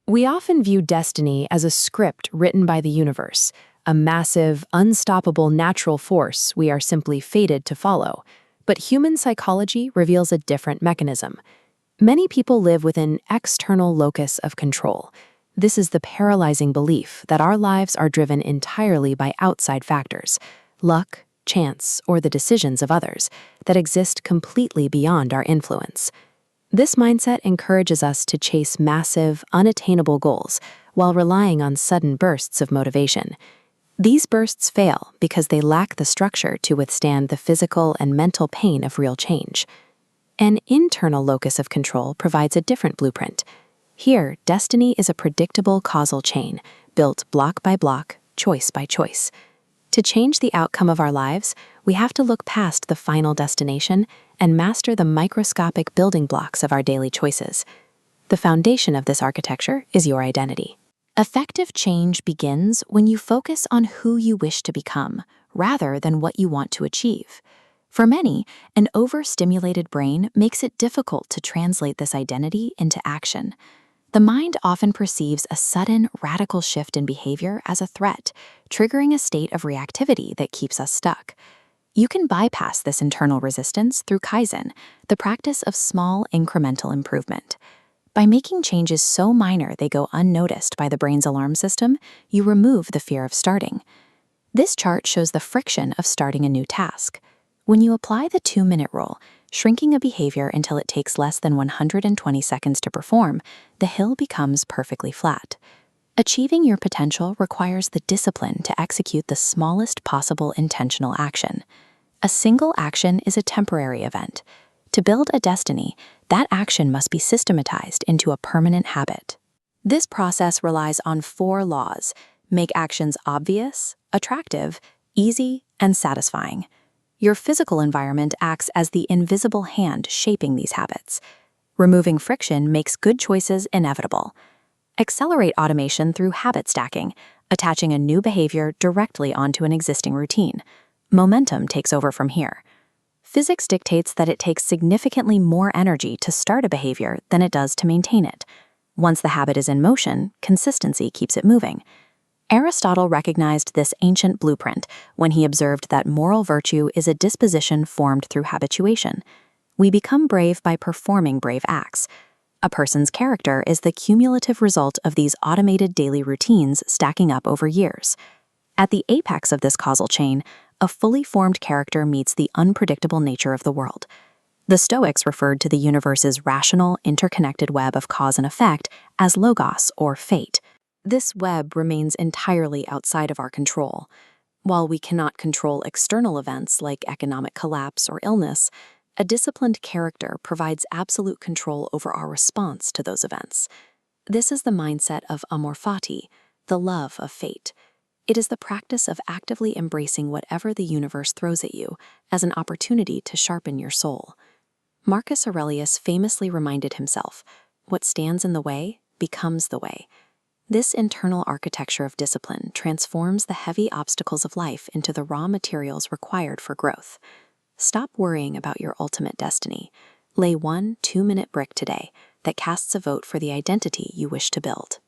We often view destiny as a script written by the universe, a massive, unstoppable natural force we are simply fated to follow. But human psychology reveals a different mechanism. Many people live with an external locus of control. This is the paralyzing belief that our lives are driven entirely by outside factors, luck, chance, or the decisions of others, that exist completely beyond our influence. This mindset encourages us to chase massive, unattainable goals while relying on sudden bursts of motivation. These bursts fail because they lack the structure to withstand the physical and mental pain of real change. An internal locus of control provides a different blueprint. Here, destiny is a predictable causal chain, built block by block, choice by choice. To change the outcome of our lives, we have to look past the final destination and master the microscopic building blocks of our daily choices. The foundation of this architecture is your identity. Effective change begins when you focus on who you wish to become, rather than what you want to achieve. For many, an overstimulated brain makes it difficult to translate this identity into action. The mind often perceives a sudden, radical shift in behavior as a threat, triggering a state of reactivity that keeps us stuck. You can bypass this internal resistance through Kaizen, the practice of small, incremental improvement. By making changes so minor they go unnoticed by the brain's alarm system, you remove the fear of starting. This chart shows the friction of starting a new task. When you apply the 2-minute rule, shrinking a behavior until it takes less than 120 seconds to perform, the hill becomes perfectly flat. Achieving your potential requires the discipline to execute the smallest possible intentional action. A single action is a temporary event. To build a destiny, that action must be systematized into a permanent habit. This process relies on 4 laws: make actions obvious, attractive, easy, and satisfying. Your physical environment acts as the invisible hand shaping these habits. Removing friction makes good choices inevitable. Accelerate automation through habit stacking, attaching a new behavior directly onto an existing routine. Momentum takes over from here. Physics dictates that it takes significantly more energy to start a behavior than it does to maintain it. Once the habit is in motion, consistency keeps it moving. Aristotle recognized this ancient blueprint when he observed that moral virtue is a disposition formed through habituation. We become brave by performing brave acts. A person's character is the cumulative result of these automated daily routines stacking up over years. At the apex of this causal chain, a fully formed character meets the unpredictable nature of the world. The Stoics referred to the universe's rational, interconnected web of cause and effect as logos, or fate. This web remains entirely outside of our control. While we cannot control external events like economic collapse or illness, a disciplined character provides absolute control over our response to those events. This is the mindset of amor fati, the love of fate. It is the practice of actively embracing whatever the universe throws at you as an opportunity to sharpen your soul. Marcus Aurelius famously reminded himself, "What stands in the way becomes the way." This internal architecture of discipline transforms the heavy obstacles of life into the raw materials required for growth. Stop worrying about your ultimate destiny. Lay one 2-minute brick today that casts a vote for the identity you wish to build.